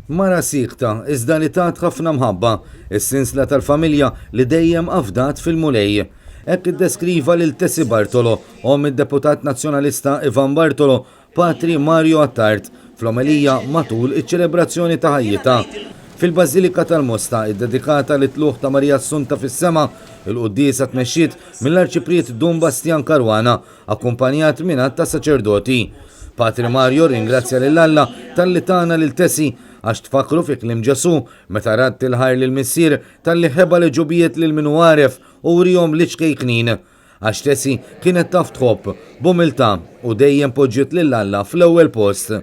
Mara sikta, iżda li tat ħafna mħabba, is-sinsla tal-familja li dejjem afdat fil-mulej. Hekk iddeskriva lil Tessi Bartolo, id-deputat nazzjonalista Ivan Bartolo, Patri Mario Attart, fl-omelija matul iċ-ċelebrazzjoni ta' ħajjita. Fil-Bażilika tal-Mosta, id-dedikata li tluħ ta' Marija Assunta fis-sema, il-qudiesa tmexxiet mill-Arċipriet Dun Bastian Karwana, akkumpanjat minn ta' saċerdoti. Patri Mario ringrazzja lill-Alla tal-li tana lil Tessi għax tfakru fi klim Ġesu meta rad tilħar lil missier tal-li ħeba li ġubijiet lil min għaref u rihom li ċkejknin. Għax Tessi kienet taf tħobb b'umiltà u dejjem poġġiet lill-Alla fl-ewwel post.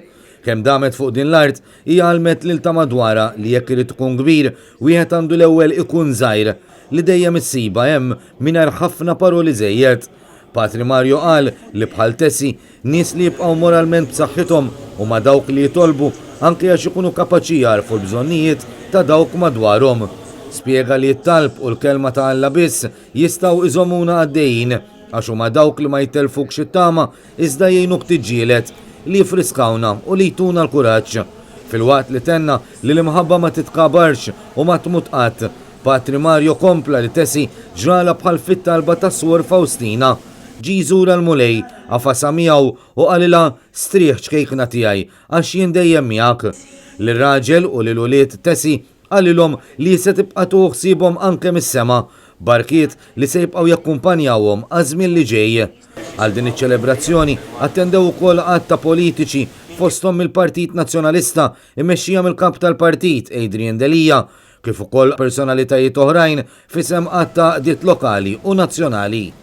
Kemm damet fuq din l-art hija għalmet lil ta' madwara li jekk irid ikun kbir wieħed għandu l-ewwel ikun żgħir li dejjem issiba hemm mingħajr ħafna paroli żejjed. Patri Mario qal li bħal Tessi nies li jibqgħu moralment b'saħħithom u ma' dawk li jitolbu anke għax ikunu kapaċi jarfu l-bżonnijiet ta' dawk madwarhom. Spjega li t-talb u l-kelma ta' Alla biss jistgħu iżomuna għaddejjin għax huma dawk li ma jtelfux it-tama iżda jgħinuk tiġġieled li jfriskawna u li jtuna l-kuraġġ. Fil-waqt li tenna li l-imħabba ma titkabarx u ma tmut qatt, Patri Mario kompla li Tessi ġrala bħal fit-talba ta' Suor Faustina. Ġiżura l-mulej, għafasa miegħu u qalilha strieħ ċkejkna tiegħi għax jien dejjem miegħek. Lir-raġel u lil-ulied Tessi qalilhom li se tibqa' tuħsibhom anke mis-sema, barkiet li se jibqgħu jakkumpanjawhom għaż-żmien li ġej. Għal din iċ-ċelebrazzjoni attendew ukoll qatt ta' politiċi fosthom il-Partit Nazzjonalista immexxija mill-kap tal-partit Adrian Delija, kif ukoll personalitajiet oħrajn f'isem qatt ta' qdiet lokali u nazzjonali.